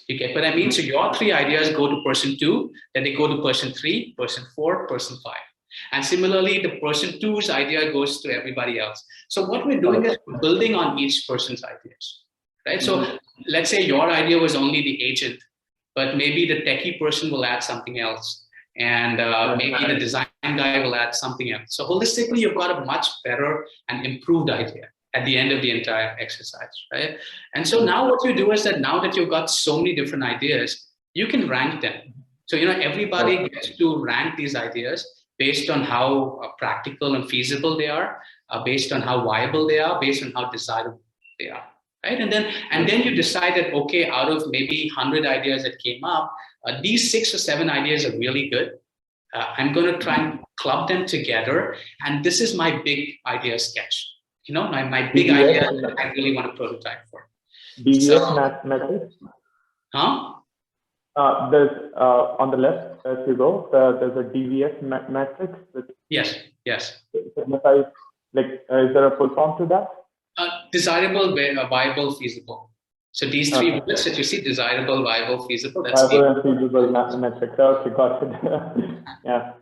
You get what I mean? So your 3 ideas go to person 2, then they go to person 3, person 4, person 5. And similarly, the person 2's idea goes to everybody else. So what we're doing is building on each person's ideas, right? So let's say your idea was only the agent, but maybe the techie person will add something else. And maybe the design guy will add something else. So holistically, you've got a much better and improved idea. at the end of the entire exercise, right? And so now what you do is that now that you've got so many different ideas, you can rank them. So, everybody gets to rank these ideas based on how practical and feasible they are, based on how viable they are, based on how desirable they are, right? And then you decide that, okay, out of maybe 100 ideas that came up, these 6 or 7 ideas are really good. I'm going to try and club them together, and this is my big idea sketch. My big idea that I really want to prototype for. DVS metrics. Huh? There's on the left as you go. There's a DVS matrix. Yes. Signifies, is there a full form to that? Desirable, viable, feasible. So these 3 bullets that you see: desirable, viable, feasible. That's viable and feasible metrics. Okay, got it. Yeah.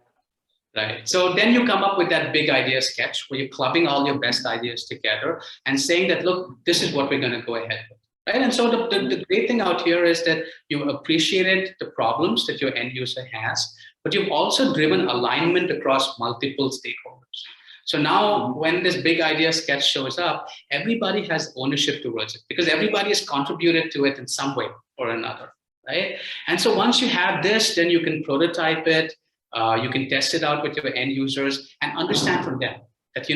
Right. So then you come up with that big idea sketch where you're clubbing all your best ideas together and saying that, look, this is what we're going to go ahead with. Right. And so the great thing out here is that you appreciated the problems that your end user has, but you've also driven alignment across multiple stakeholders. So now when this big idea sketch shows up, everybody has ownership towards it because everybody has contributed to it in some way or another. Right. And so once you have this, then you can prototype it. You can test it out with your end users and understand from them that,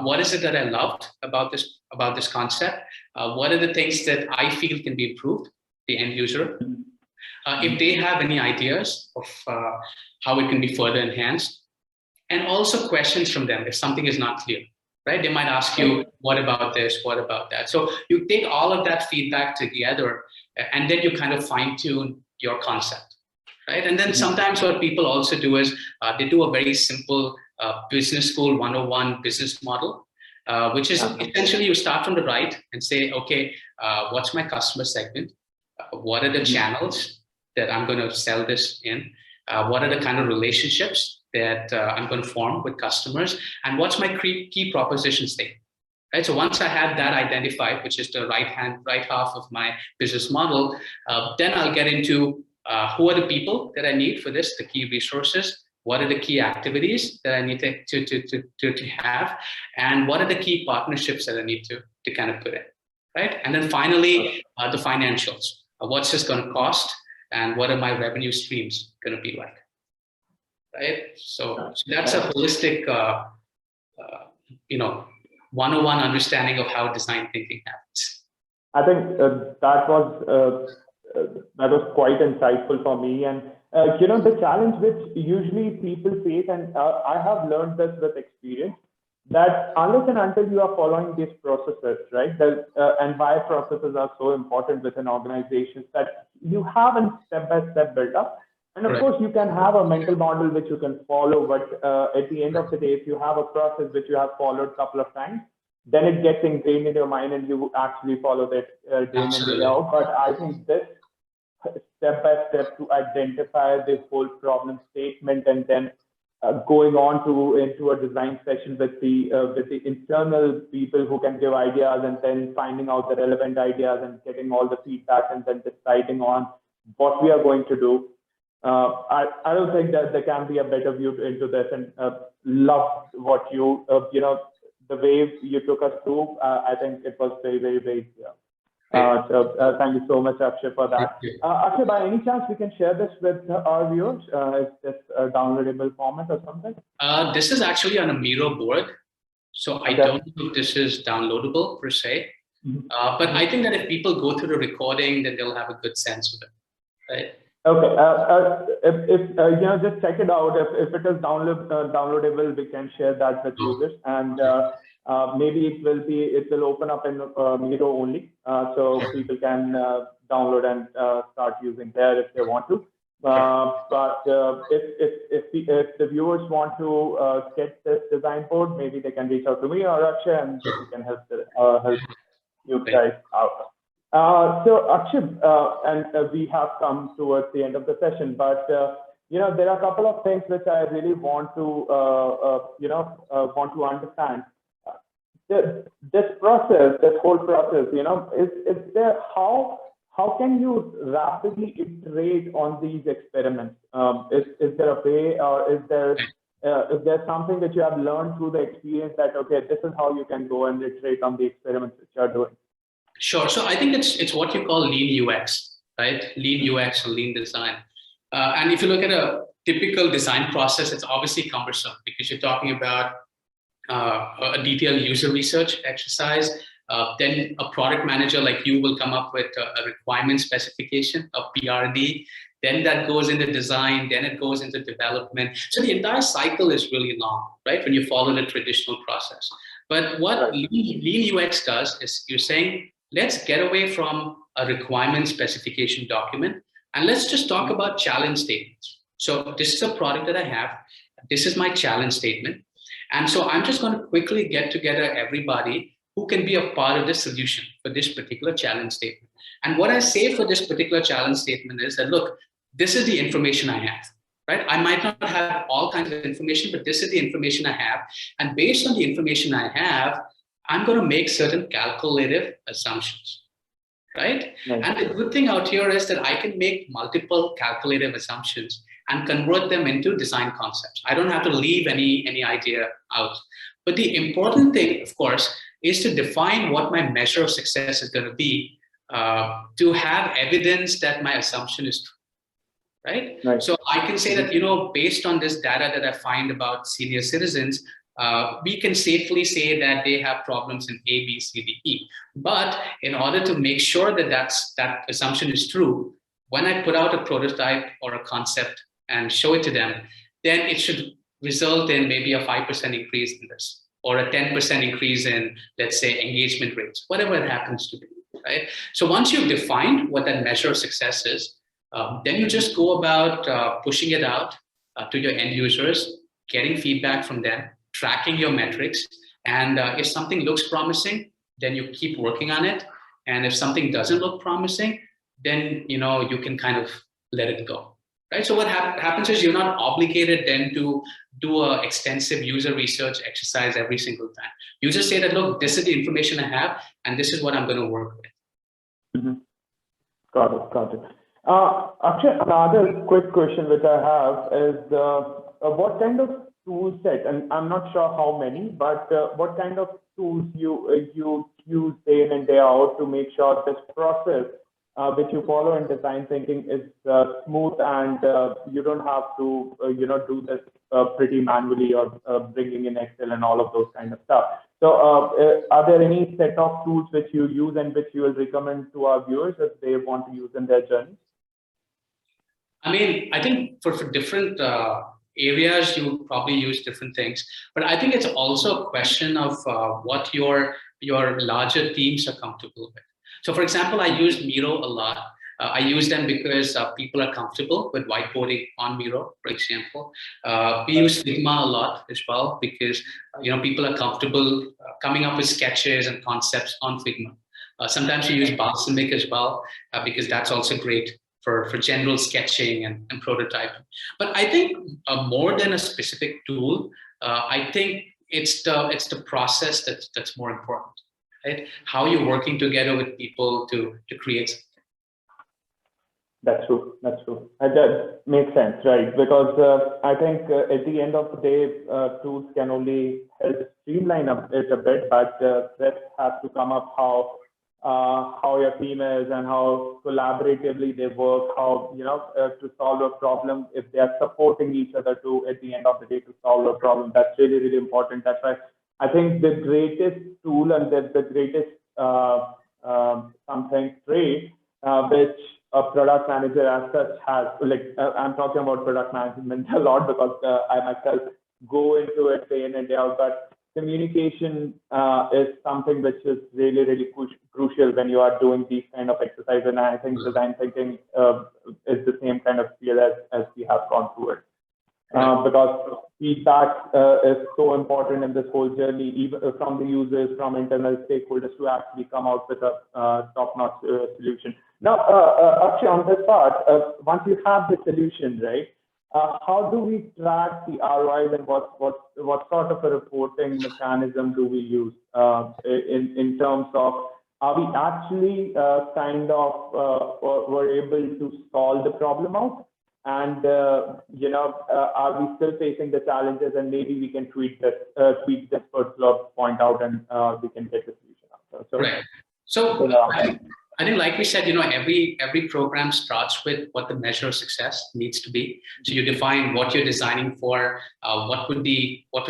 what is it that I loved about this concept? What are the things that I feel can be improved, the end user? If they have any ideas of how it can be further enhanced, and also questions from them if something is not clear, right? They might ask you, what about this? What about that? So you take all of that feedback together, and then you kind of fine tune your concept. Right? And then sometimes what people also do is they do a very simple business school 101 business model, which is essentially you start from the right and say, okay, what's my customer segment? What are the channels that I'm going to sell this in? What are the kind of relationships that I'm going to form with customers? And what's my key proposition statement? Right? So once I have that identified, which is the right half of my business model, then I'll get into who are the people that I need for this, the key resources, what are the key activities that I need to have, and what are the key partnerships that I need to kind of put in, right? And then finally, the financials. What's this going to cost, and what are my revenue streams going to be like, right? So that's a holistic, 101 understanding of how design thinking happens. I think that was quite insightful for me. And the challenge which usually people face, and I have learned this with experience, that unless and until you are following these processes, right? And why processes are so important within organizations, that you have a step-by-step build-up. And of course, you can have a mental model which you can follow, but at the end of the day, if you have a process which you have followed a couple of times, then it gets ingrained in your mind and you actually follow that day in and day out. But I think this step by step to identify this whole problem statement, and then going on into a design session with the internal people who can give ideas, and then finding out the relevant ideas and getting all the feedback, and then deciding on what we are going to do. I don't think that there can be a better view into this, and love what you the way you took us through. I think it was very, very, very clear. So thank you so much, Akshay, for that. Akshay, by any chance, we can share this with our viewers? Is this a downloadable format or something? This is actually on a Miro board. So I don't think this is downloadable per se. But I think that if people go through the recording, then they'll have a good sense of it, right? Okay. If just check it out. If it is downloadable, we can share that with users, and maybe it will open up in Miro only, so people can download and start using there if they want to. But if the viewers want to get this design board, maybe they can reach out to me or Akshay, and we can help you guys out. So Akshay, and we have come towards the end of the session, but there are a couple of things which I really want to understand. This whole process, is there, how can you rapidly iterate on these experiments? Is there a way, or is there if there's something that you have learned through the experience that, okay, this is how you can go and iterate on the experiments that you're doing. Sure. So I think it's what you call lean UX, right? Lean UX or lean design. And if you look at a typical design process, it's obviously cumbersome because you're talking about a detailed user research exercise. Then a product manager like you will come up with a requirement specification, a PRD. Then that goes into design, then it goes into development. So the entire cycle is really long, right? When you follow the traditional process. But what lean UX does is you're saying, let's get away from a requirement specification document and let's just talk about challenge statements. So this is a product that I have. This is my challenge statement. And so I'm just going to quickly get together everybody who can be a part of the solution for this particular challenge statement. And what I say for this particular challenge statement is that, look, this is the information I have, right? I might not have all kinds of information, but this is the information I have. And based on the information I have, I'm going to make certain calculative assumptions, right? Nice. And the good thing out here is that I can make multiple calculative assumptions and convert them into design concepts. I don't have to leave any idea out. But the important thing, of course, is to define what my measure of success is going to be, to have evidence that my assumption is true. Right? Right? So I can say that, based on this data that I find about senior citizens, we can safely say that they have problems in A, B, C, D, E. But in order to make sure that that assumption is true, when I put out a prototype or a concept and show it to them, then it should result in maybe a 5% increase in this, or a 10% increase in, let's say, engagement rates, whatever it happens to be. Right? So once you've defined what that measure of success is, then you just go about pushing it out to your end users, getting feedback from them, tracking your metrics. And if something looks promising, then you keep working on it. And if something doesn't look promising, then you can kind of let it go. Right? So what happens is you're not obligated then to do an extensive user research exercise every single time. You just say that, look, this is the information I have, and this is what I'm going to work with. Mm-hmm. Got it. Akshay, another quick question which I have is what kind of tool set, and I'm not sure how many, but what kind of tools you use day in and day out to make sure this process which you follow in design thinking is smooth and you don't have to do this pretty manually or bringing in Excel and all of those kind of stuff. So are there any set of tools which you use and which you will recommend to our viewers if they want to use in their journey? I mean, I think for different areas, you probably use different things, but I think it's also a question of what your larger teams are comfortable with. So for example, I use Miro a lot. I use them because people are comfortable with whiteboarding on Miro, for example. We use Figma a lot as well because people are comfortable coming up with sketches and concepts on Figma. Sometimes we use Balsamic as well because that's also great for general sketching and prototyping. But I think more than a specific tool, I think it's the process that's more important, right? How you're working together with people to create something. That's true. That makes sense, right? Because I think at the end of the day, tools can only help streamline it a bit, but that has to come up how your team is and how collaboratively they work, how to solve a problem, if they are supporting each other to at the end of the day to solve a problem. That's really, really important. That's why I think the greatest tool and the greatest something trait which a product manager as such has, I'm talking about product management a lot because I myself go into it day in and day out, but communication is something which is really, really crucial when you are doing these kind of exercises. And I think design thinking is the same kind of skill as we have gone through it. Because feedback is so important in this whole journey, even from the users, from internal stakeholders to actually come out with a top-notch solution. Now, Akshay, on this part, once you have the solution, right, how do we track the ROIs and what sort of a reporting mechanism do we use in terms of, are we actually were able to solve the problem out? And are we still facing the challenges? And maybe we can tweak this particular point out, and we can get the solution out. So, right. So I think, like we said, every program starts with what the measure of success needs to be. So you define what you're designing for. What would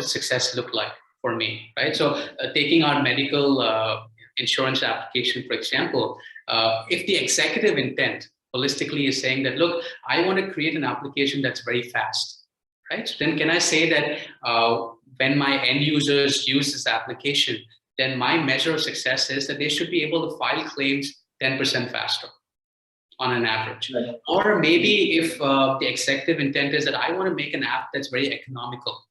success look like for me, right? So taking our medical insurance application, for example, if the executive intent holistically is saying that, look, I want to create an application that's very fast, right? So then can I say that when my end users use this application, then my measure of success is that they should be able to file claims 10% faster on an average. Right. Or maybe if the executive intent is that I want to make an app that's very economical,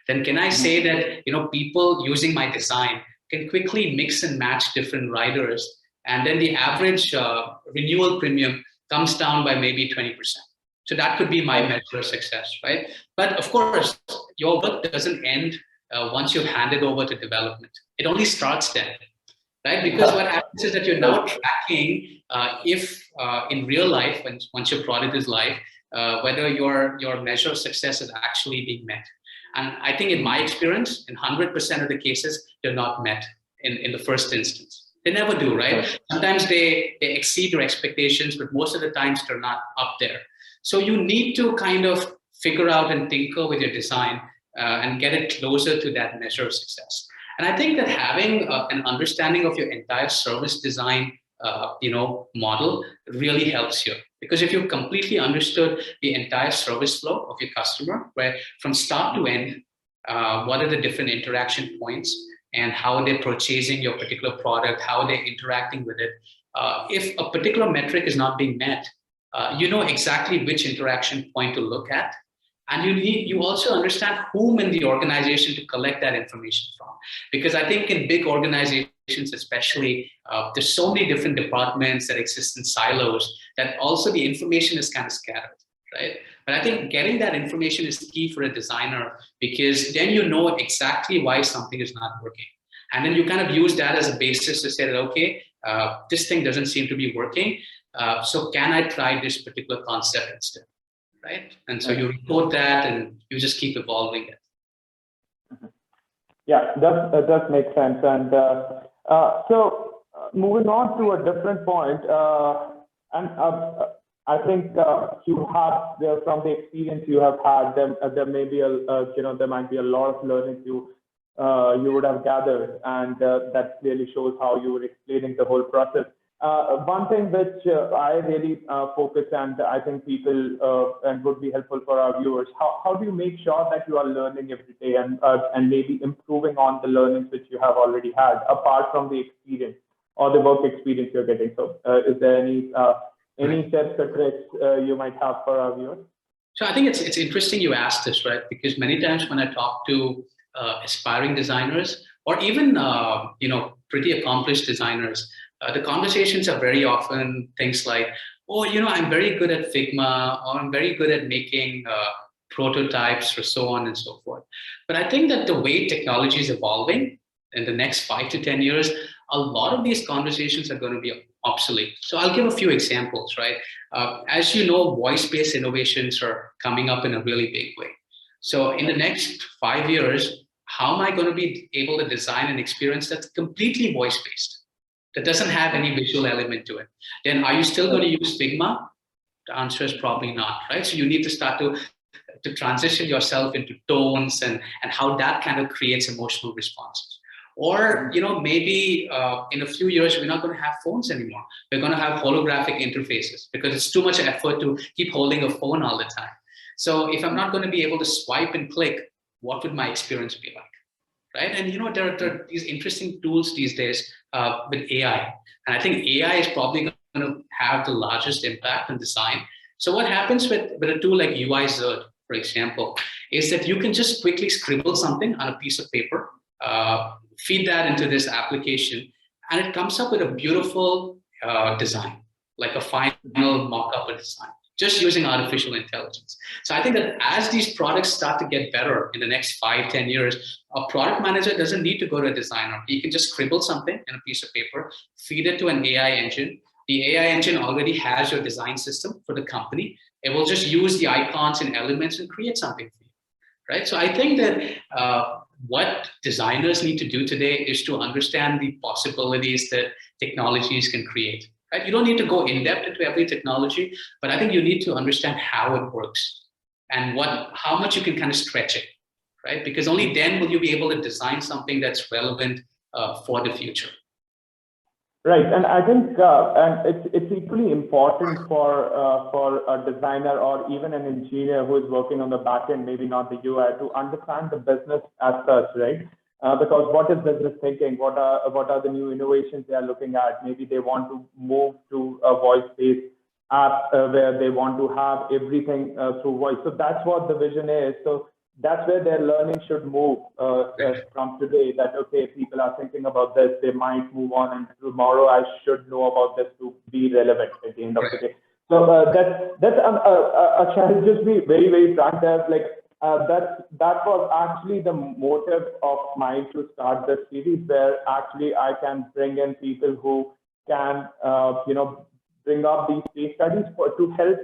then can I say that people using my design can quickly mix and match different riders, and then the average renewal premium comes down by maybe 20%. So that could be my measure of success, right? But of course, your work doesn't end once you've handed over to development. It only starts then, right? Because what happens is that you're now tracking if in real life, once your product is live, whether your measure of success is actually being met. And I think in my experience, in 100% of the cases, they're not met in the first instance. They never do, right? Sometimes they exceed your expectations, but most of the times they're not up there. So you need to kind of figure out and tinker with your design and get it closer to that measure of success. And I think that having an understanding of your entire service design model really helps you. Because if you've completely understood the entire service flow of your customer, where from start to end, what are the different interaction points and how they're purchasing your particular product, how they're interacting with it. If a particular metric is not being met, you know exactly which interaction point to look at. And you also understand whom in the organization to collect that information from. Because I think in big organizations especially, there's so many different departments that exist in silos that also the information is kind of scattered, right? But I think getting that information is key for a designer, because then you know exactly why something is not working. And then you kind of use that as a basis to say that, okay, this thing doesn't seem to be working. So can I try this particular concept instead? Right? And so you report that and you just keep evolving it. Yeah, that does make sense. And so moving on to a different point, I think you have, from the experience you have had, there may be there might be a lot of learning you would have gathered, and that clearly shows how you were explaining the whole process. One thing which I really focus, and I think people and would be helpful for our viewers, how do you make sure that you are learning every day and maybe improving on the learnings which you have already had, apart from the experience or the work experience you're getting? So is there any tips or tricks you might have for our viewers? So I think it's interesting you asked this, right? Because many times when I talk to aspiring designers, or even pretty accomplished designers, the conversations are very often things like, oh, I'm very good at Figma, or I'm very good at making prototypes, or so on and so forth. But I think that the way technology is evolving in the next 5 to 10 years, a lot of these conversations are going to be obsolete. So I'll give a few examples, right? As you know, voice-based innovations are coming up in a really big way. So in the next 5 years, how am I going to be able to design an experience that's completely voice-based, that doesn't have any visual element to it? Then are you still going to use Figma? The answer is probably not, right? So you need to start to transition yourself into tones and how that kind of creates emotional responses. Or, maybe in a few years, we're not going to have phones anymore. We're going to have holographic interfaces, because it's too much effort to keep holding a phone all the time. So if I'm not going to be able to swipe and click, what would my experience be like? Right? And there are these interesting tools these days with AI. And I think AI is probably going to have the largest impact on design. So what happens with a tool like UIZerd, for example, is that you can just quickly scribble something on a piece of paper, feed that into this application, and it comes up with a beautiful design, like a final mock-up of design, just using artificial intelligence. So I think that as these products start to get better in the next 5, 10 years, a product manager doesn't need to go to a designer. He can just scribble something in a piece of paper, feed it to an AI engine. The AI engine already has your design system for the company, It will just use the icons and elements and create something for you, right? So I think that what designers need to do today is to understand the possibilities that technologies can create, right? You don't need to go in depth into every technology, but I think you need to understand how it works and how much you can kind of stretch it, right? Because only then will you be able to design something that's relevant for the future. Right, and I think and it's equally important for a designer or even an engineer who is working on the back end, maybe not the UI, to understand the business as such, right? Because what is business thinking? What are the new innovations they are looking at? Maybe they want to move to a voice-based app where they want to have everything through voice. So that's what the vision is. So that's where their learning should move from today, that, okay, people are thinking about this, they might move on, and tomorrow I should know about this to be relevant at the end of the day. So Akshay, I'll just be very, very frank there. Like, that was actually the motive of mine to start this series, where actually I can bring in people who can, bring up these case studies to help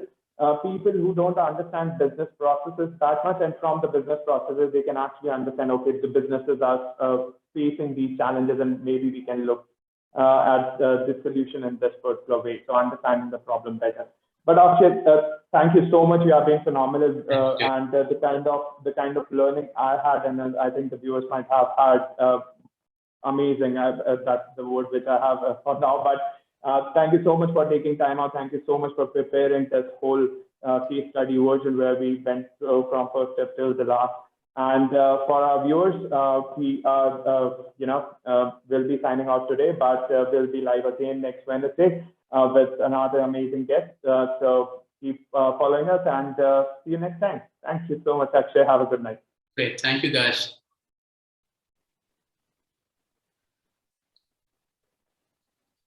people who don't understand business processes that much, and from the business processes, they can actually understand, okay, the businesses are facing these challenges, and maybe we can look at the solution in this particular way, so understanding the problem better. But Akshay, thank you so much. You have been phenomenal, and the kind of learning I had, and I think the viewers might have had, amazing. That's the word which I have for now. But thank you so much for taking time out. Thank you so much for preparing this whole case study version where we went through from first step till the last. And for our viewers, we will be signing out today, but we'll be live again next Wednesday with another amazing guest. So keep following us, and see you next time. Thank you so much, Akshay. Have a good night. Great. Thank you, guys.